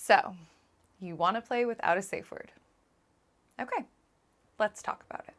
So, you want to play without a safe word. Okay, let's talk about it.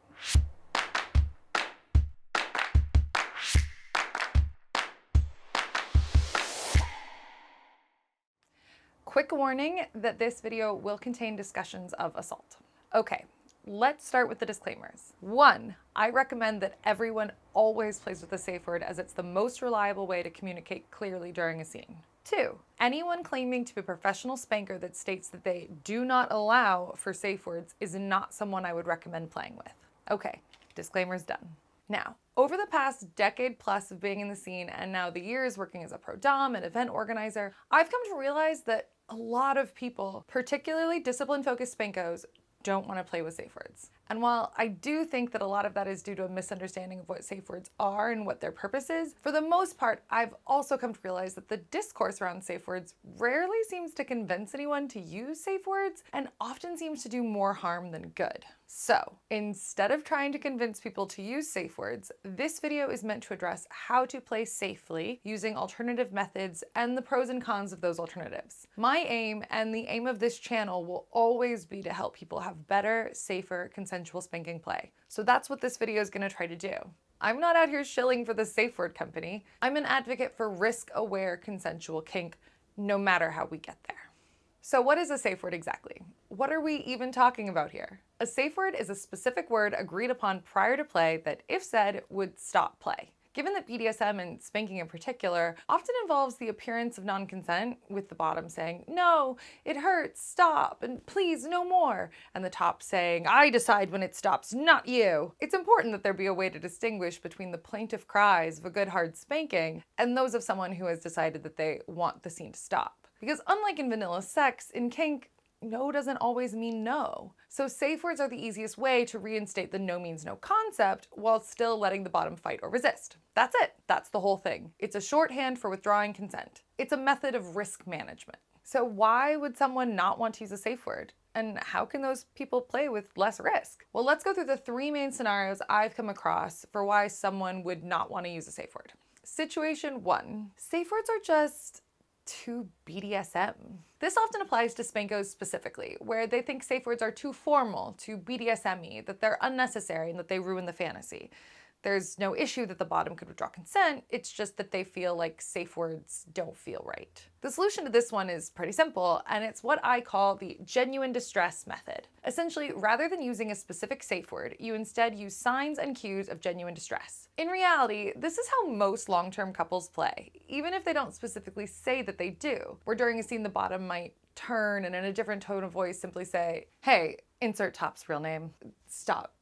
Quick warning that this video will contain discussions of assault. Okay, let's start with the disclaimers. 1, I recommend that everyone always plays with a safe word as it's the most reliable way to communicate clearly during a scene. 2, anyone claiming to be a professional spanker that states that they do not allow for safe words is not someone I would recommend playing with. Okay, disclaimer's done. Now, over the past decade plus of being in the scene and now the years working as a pro dom and event organizer, I've come to realize that a lot of people, particularly discipline-focused spankos, don't want to play with safe words. And while I do think that a lot of that is due to a misunderstanding of what safe words are and what their purpose is, for the most part, I've also come to realize that the discourse around safe words rarely seems to convince anyone to use safe words and often seems to do more harm than good. So, instead of trying to convince people to use safe words, this video is meant to address how to play safely using alternative methods and the pros and cons of those alternatives. My aim and the aim of this channel will always be to help people have better, safer, consensual spanking play. So that's what this video is going to try to do. I'm not out here shilling for the safe word company. I'm an advocate for risk-aware consensual kink, no matter how we get there. So what is a safe word exactly? What are we even talking about here? A safe word is a specific word agreed upon prior to play that, if said, would stop play. Given that BDSM and spanking in particular often involves the appearance of non-consent, with the bottom saying, "No, it hurts, stop, and please no more," and the top saying, "I decide when it stops, not you," it's important that there be a way to distinguish between the plaintive cries of a good hard spanking and those of someone who has decided that they want the scene to stop. Because unlike in vanilla sex, in kink, no doesn't always mean no. So safe words are the easiest way to reinstate the no means no concept while still letting the bottom fight or resist. That's it. That's the whole thing. It's a shorthand for withdrawing consent. It's a method of risk management. So why would someone not want to use a safe word? And how can those people play with less risk? Well, let's go through the 3 main scenarios I've come across for why someone would not want to use a safe word. Situation 1. Safe words are just too BDSM. This often applies to spankos specifically, where they think safe words are too formal, too BDSM-y, that they're unnecessary and that they ruin the fantasy. There's no issue that the bottom could withdraw consent, it's just that they feel like safe words don't feel right. The solution to this one is pretty simple, and it's what I call the genuine distress method. Essentially, rather than using a specific safe word, you instead use signs and cues of genuine distress. In reality, this is how most long-term couples play, even if they don't specifically say that they do, where during a scene the bottom might turn and in a different tone of voice simply say, "Hey, insert top's real name, stop.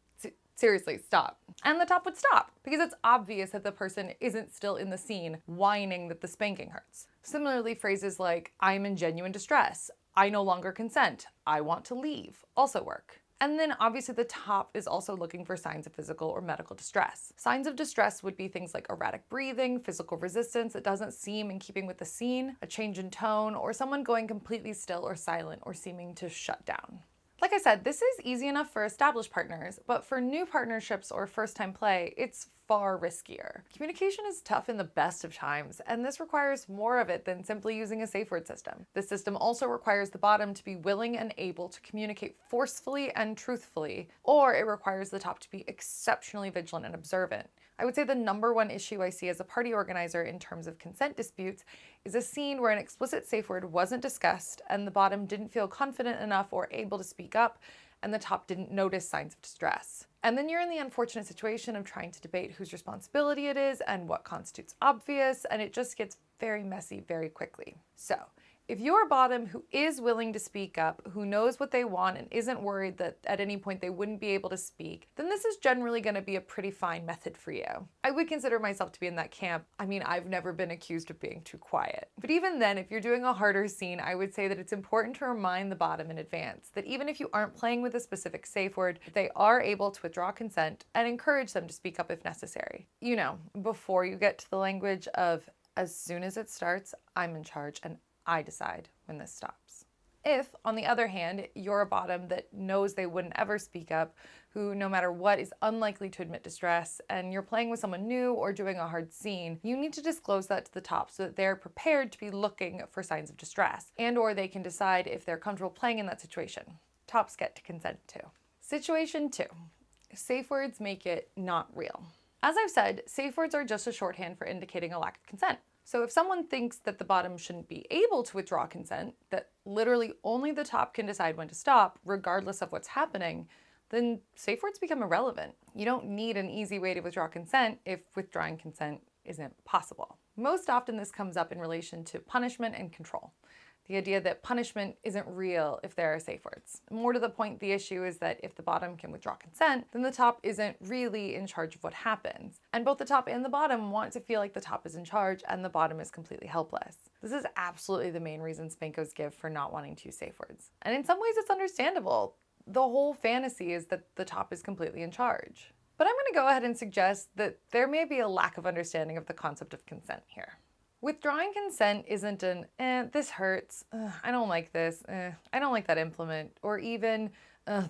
Seriously, stop." And the top would stop because it's obvious that the person isn't still in the scene whining that the spanking hurts. Similarly, phrases like, "I'm in genuine distress," "I no longer consent," "I want to leave," also work. And then obviously the top is also looking for signs of physical or medical distress. Signs of distress would be things like erratic breathing, physical resistance that doesn't seem in keeping with the scene, a change in tone, or someone going completely still or silent or seeming to shut down. Like I said, this is easy enough for established partners, but for new partnerships or first-time play, it's far riskier. Communication is tough in the best of times, and this requires more of it than simply using a safe word system. This system also requires the bottom to be willing and able to communicate forcefully and truthfully, or it requires the top to be exceptionally vigilant and observant. I would say the #1 issue I see as a party organizer in terms of consent disputes is a scene where an explicit safe word wasn't discussed and the bottom didn't feel confident enough or able to speak up, and the top didn't notice signs of distress. And then you're in the unfortunate situation of trying to debate whose responsibility it is and what constitutes obvious, and it just gets very messy very quickly. So, if you're a bottom who is willing to speak up, who knows what they want and isn't worried that at any point they wouldn't be able to speak, then this is generally going to be a pretty fine method for you. I would consider myself to be in that camp. I mean, I've never been accused of being too quiet. But even then, if you're doing a harder scene, I would say that it's important to remind the bottom in advance that even if you aren't playing with a specific safe word, they are able to withdraw consent and encourage them to speak up if necessary. You know, before you get to the language of, "As soon as it starts, I'm in charge and I decide when this stops." If, on the other hand, you're a bottom that knows they wouldn't ever speak up, who no matter what is unlikely to admit distress, and you're playing with someone new or doing a hard scene, you need to disclose that to the top so that they're prepared to be looking for signs of distress, and or they can decide if they're comfortable playing in that situation. Tops get to consent too. Situation 2. Safe words make it not real. As I've said, safe words are just a shorthand for indicating a lack of consent. So if someone thinks that the bottom shouldn't be able to withdraw consent, that literally only the top can decide when to stop, regardless of what's happening, then safe words become irrelevant. You don't need an easy way to withdraw consent if withdrawing consent isn't possible. Most often this comes up in relation to punishment and control. The idea that punishment isn't real if there are safe words. More to the point, the issue is that if the bottom can withdraw consent, then the top isn't really in charge of what happens. And both the top and the bottom want to feel like the top is in charge and the bottom is completely helpless. This is absolutely the main reason spankos give for not wanting to use safe words. And in some ways it's understandable. The whole fantasy is that the top is completely in charge. But I'm going to go ahead and suggest that there may be a lack of understanding of the concept of consent here. Withdrawing consent isn't an, this hurts, I don't like this, I don't like that implement, or even,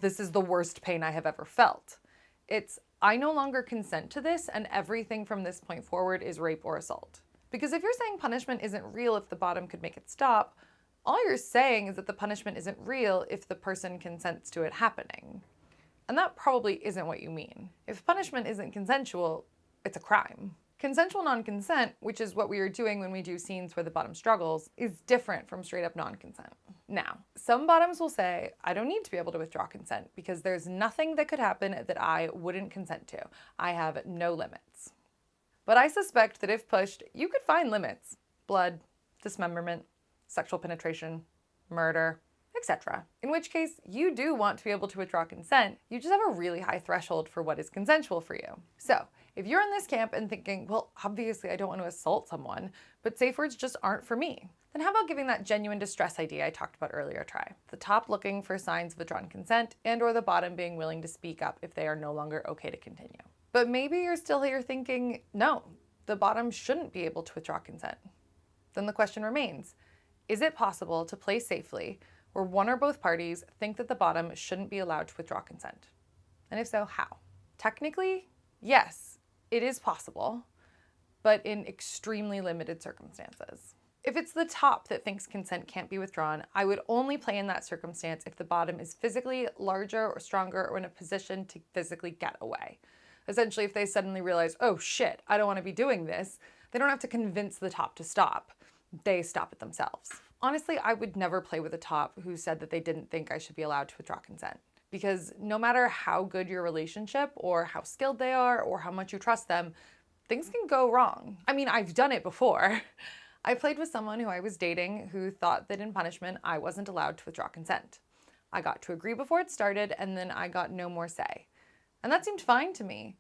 this is the worst pain I have ever felt. It's, I no longer consent to this, and everything from this point forward is rape or assault. Because if you're saying punishment isn't real if the bottom could make it stop, all you're saying is that the punishment isn't real if the person consents to it happening. And that probably isn't what you mean. If punishment isn't consensual, it's a crime. Consensual non-consent, which is what we are doing when we do scenes where the bottom struggles, is different from straight up non-consent. Now, some bottoms will say, I don't need to be able to withdraw consent because there's nothing that could happen that I wouldn't consent to. I have no limits. But I suspect that if pushed, you could find limits. Blood, dismemberment, sexual penetration, murder, etc. In which case, you do want to be able to withdraw consent, you just have a really high threshold for what is consensual for you. So, if you're in this camp and thinking, well, obviously I don't want to assault someone, but safe words just aren't for me, then how about giving that genuine distress idea I talked about earlier a try? The top looking for signs of withdrawn consent and or the bottom being willing to speak up if they are no longer okay to continue. But maybe you're still here thinking, no, the bottom shouldn't be able to withdraw consent. Then the question remains, is it possible to play safely where one or both parties think that the bottom shouldn't be allowed to withdraw consent? And if so, how? Technically, yes. It is possible, but in extremely limited circumstances. If it's the top that thinks consent can't be withdrawn, I would only play in that circumstance if the bottom is physically larger or stronger or in a position to physically get away. Essentially, if they suddenly realize, oh shit, I don't want to be doing this, they don't have to convince the top to stop. They stop it themselves. Honestly, I would never play with a top who said that they didn't think I should be allowed to withdraw consent. Because no matter how good your relationship or how skilled they are or how much you trust them, things can go wrong. I mean, I've done it before. I played with someone who I was dating who thought that in punishment, I wasn't allowed to withdraw consent. I got to agree before it started and then I got no more say. And that seemed fine to me.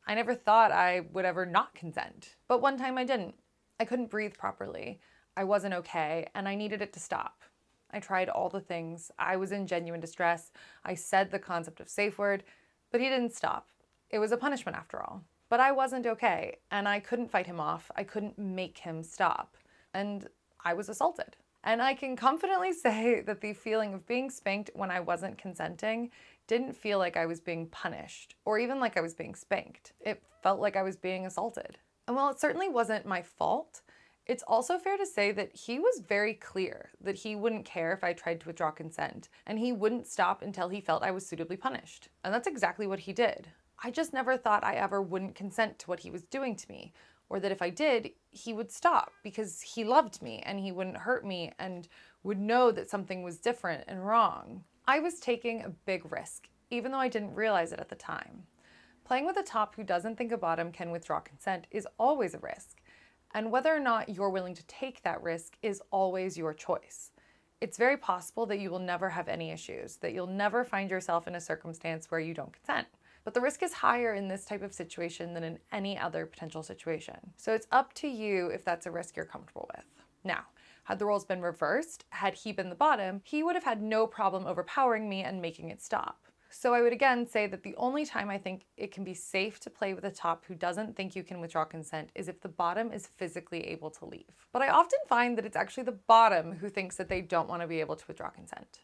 I never thought I would ever not consent. But one time I didn't. I couldn't breathe properly. I wasn't okay and I needed it to stop. I tried all the things. I was in genuine distress. I said the concept of safe word, but he didn't stop. It was a punishment after all. But I wasn't okay, and I couldn't fight him off. I couldn't make him stop. And I was assaulted. And I can confidently say that the feeling of being spanked when I wasn't consenting didn't feel like I was being punished, or even like I was being spanked. It felt like I was being assaulted. And while it certainly wasn't my fault, it's also fair to say that he was very clear that he wouldn't care if I tried to withdraw consent, and he wouldn't stop until he felt I was suitably punished. And that's exactly what he did. I just never thought I ever wouldn't consent to what he was doing to me, or that if I did, he would stop because he loved me and he wouldn't hurt me and would know that something was different and wrong. I was taking a big risk, even though I didn't realize it at the time. Playing with a top who doesn't think a bottom can withdraw consent is always a risk. And whether or not you're willing to take that risk is always your choice. It's very possible that you will never have any issues, that you'll never find yourself in a circumstance where you don't consent. But the risk is higher in this type of situation than in any other potential situation. So it's up to you if that's a risk you're comfortable with. Now, had the roles been reversed, had he been the bottom, he would have had no problem overpowering me and making it stop. So I would again say that the only time I think it can be safe to play with a top who doesn't think you can withdraw consent is if the bottom is physically able to leave. But I often find that it's actually the bottom who thinks that they don't want to be able to withdraw consent.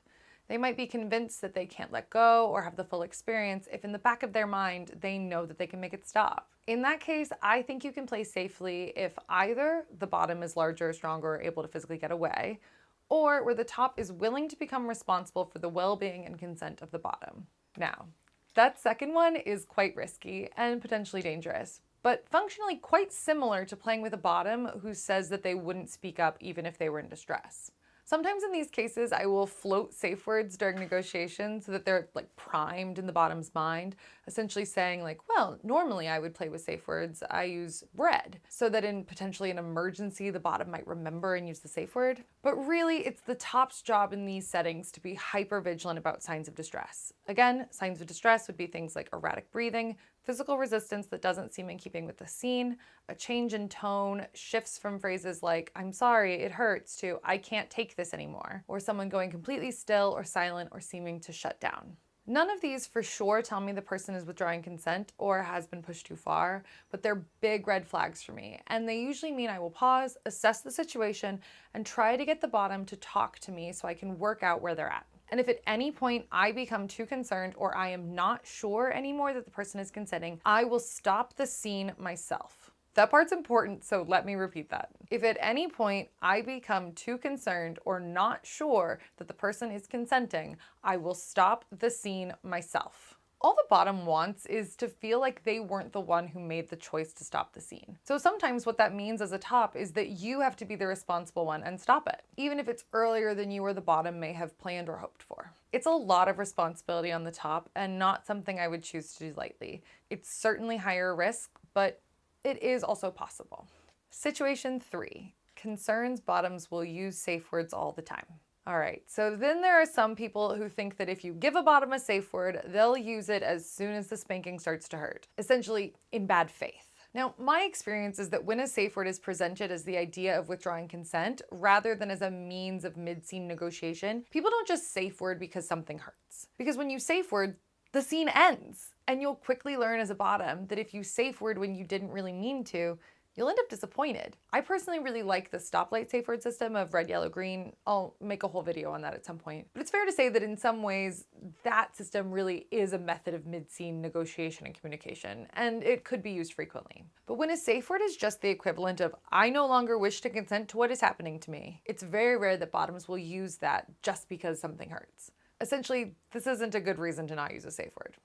They might be convinced that they can't let go or have the full experience if in the back of their mind they know that they can make it stop. In that case, I think you can play safely if either the bottom is larger, stronger, or able to physically get away, or where the top is willing to become responsible for the well-being and consent of the bottom. Now, that second one is quite risky and potentially dangerous, but functionally quite similar to playing with a bottom who says that they wouldn't speak up even if they were in distress. Sometimes in these cases, I will float safe words during negotiations so that they're like primed in the bottom's mind, essentially saying like, well, normally I would play with safe words. I use bread, so that in potentially an emergency, the bottom might remember and use the safe word. But really, it's the top's job in these settings to be hyper vigilant about signs of distress. Again, signs of distress would be things like erratic breathing, physical resistance that doesn't seem in keeping with the scene, a change in tone, shifts from phrases like, I'm sorry, it hurts, to I can't take this anymore, or someone going completely still or silent or seeming to shut down. None of these for sure tell me the person is withdrawing consent or has been pushed too far, but they're big red flags for me, and they usually mean I will pause, assess the situation, and try to get the bottom to talk to me so I can work out where they're at. And if at any point I become too concerned or I am not sure anymore that the person is consenting, I will stop the scene myself. That part's important, so let me repeat that. If at any point I become too concerned or not sure that the person is consenting, I will stop the scene myself. All the bottom wants is to feel like they weren't the one who made the choice to stop the scene. So sometimes what that means as a top is that you have to be the responsible one and stop it, even if it's earlier than you or the bottom may have planned or hoped for. It's a lot of responsibility on the top and not something I would choose to do lightly. It's certainly higher risk, but it is also possible. Situation 3, concerns bottoms will use safe words all the time. All right, so then there are some people who think that if you give a bottom a safe word, they'll use it as soon as the spanking starts to hurt, essentially in bad faith. Now, my experience is that when a safe word is presented as the idea of withdrawing consent rather than as a means of mid-scene negotiation, people don't just safe word because something hurts. Because when you safe word, the scene ends. And you'll quickly learn as a bottom that if you safe word when you didn't really mean to, you'll end up disappointed. I personally really like the stoplight safe word system of red, yellow, green. I'll make a whole video on that at some point. But it's fair to say that in some ways, that system really is a method of mid-scene negotiation and communication, and it could be used frequently. But when a safe word is just the equivalent of, I no longer wish to consent to what is happening to me, it's very rare that bottoms will use that just because something hurts. Essentially, this isn't a good reason to not use a safe word.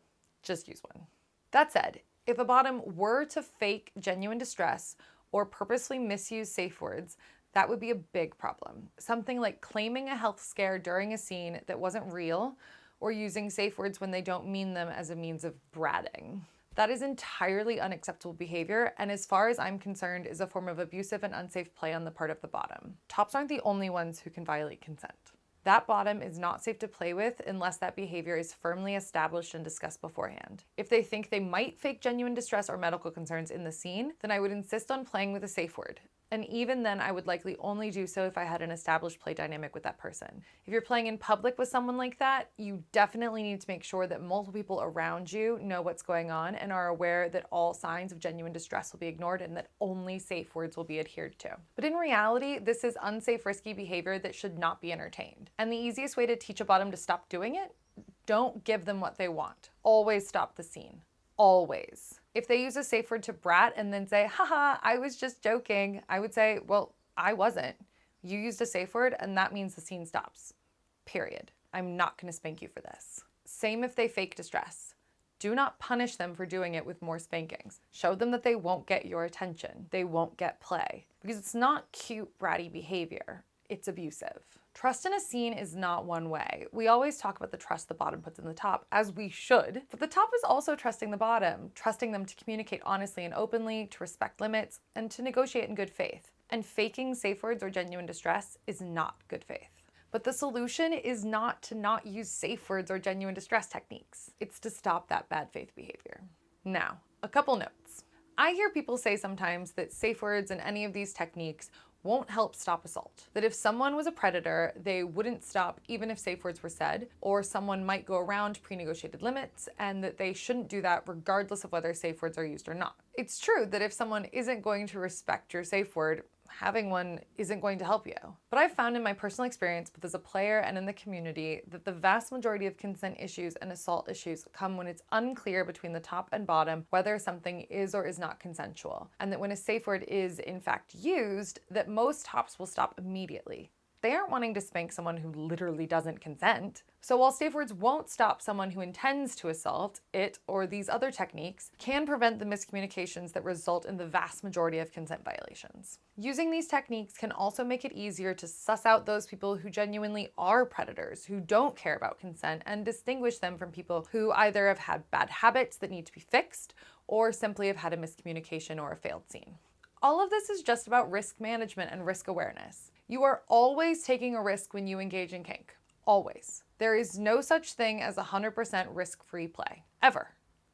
Just use one. That said, if a bottom were to fake genuine distress or purposely misuse safe words, that would be a big problem. Something like claiming a health scare during a scene that wasn't real, or using safe words when they don't mean them as a means of bratting. That is entirely unacceptable behavior, and as far as I'm concerned, is a form of abusive and unsafe play on the part of the bottom. Tops aren't the only ones who can violate consent. That bottom is not safe to play with unless that behavior is firmly established and discussed beforehand. If they think they might fake genuine distress or medical concerns in the scene, then I would insist on playing with a safe word. And even then, I would likely only do so if I had an established play dynamic with that person. If you're playing in public with someone like that, you definitely need to make sure that multiple people around you know what's going on and are aware that all signs of genuine distress will be ignored and that only safe words will be adhered to. But in reality, this is unsafe, risky behavior that should not be entertained. And the easiest way to teach a bottom to stop doing it, don't give them what they want. Always stop the scene. Always. If they use a safe word to brat and then say, haha, I was just joking, I would say, well, I wasn't. You used a safe word and that means the scene stops. Period. I'm not gonna spank you for this. Same if they fake distress. Do not punish them for doing it with more spankings. Show them that they won't get your attention. They won't get play. Because it's not cute, bratty behavior. It's abusive. Trust in a scene is not one way. We always talk about the trust the bottom puts in the top, as we should, but the top is also trusting the bottom, trusting them to communicate honestly and openly, to respect limits, and to negotiate in good faith. And faking safe words or genuine distress is not good faith. But the solution is not to not use safe words or genuine distress techniques. It's to stop that bad faith behavior. Now, a couple notes. I hear people say sometimes that safe words and any of these techniques won't help stop assault. That if someone was a predator, they wouldn't stop even if safe words were said, or someone might go around pre-negotiated limits, and that they shouldn't do that regardless of whether safe words are used or not. It's true that if someone isn't going to respect your safe word, having one isn't going to help you. But I've found in my personal experience, both as a player and in the community, that the vast majority of consent issues and assault issues come when it's unclear between the top and bottom whether something is or is not consensual, and that when a safe word is in fact used, that most tops will stop immediately. They aren't wanting to spank someone who literally doesn't consent. So while safe words won't stop someone who intends to assault, it or these other techniques can prevent the miscommunications that result in the vast majority of consent violations. Using these techniques can also make it easier to suss out those people who genuinely are predators, who don't care about consent, and distinguish them from people who either have had bad habits that need to be fixed or simply have had a miscommunication or a failed scene. All of this is just about risk management and risk awareness. You are always taking a risk when you engage in kink. Always. There is no such thing as 100% risk-free play. Ever.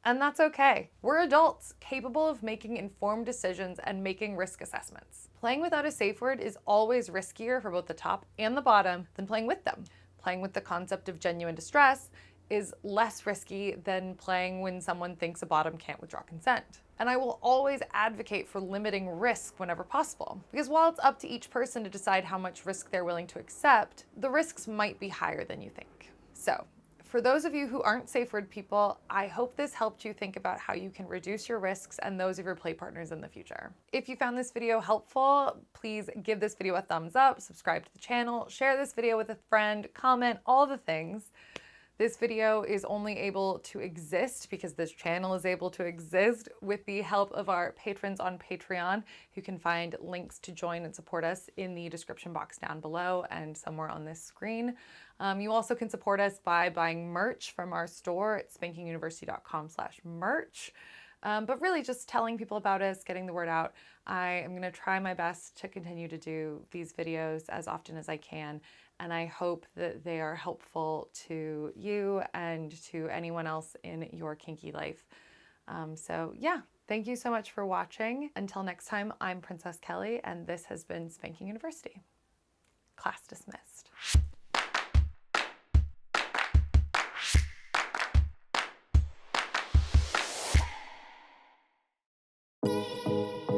And that's okay. We're adults, capable of making informed decisions and making risk assessments. Playing without a safe word is always riskier for both the top and the bottom than playing with them. Playing with the concept of genuine distress is less risky than playing when someone thinks a bottom can't withdraw consent. And I will always advocate for limiting risk whenever possible, because while it's up to each person to decide how much risk they're willing to accept, the risks might be higher than you think. So, for those of you who aren't safe word people, I hope this helped you think about how you can reduce your risks and those of your play partners in the future. If you found this video helpful, please give this video a thumbs up, subscribe to the channel, share this video with a friend, comment, all the things. This video is only able to exist because this channel is able to exist with the help of our patrons on Patreon. You can find links to join and support us in the description box down below and somewhere on this screen. You also can support us by buying merch from our store at spankinguniversity.com/merch. But really just telling people about us, getting the word out. I am going to try my best to continue to do these videos as often as I can, and I hope that they are helpful to you and to anyone else in your kinky life. So yeah, thank you so much for watching. Until next time, I'm Princess Kelly, and this has been Spanking University. Class dismissed.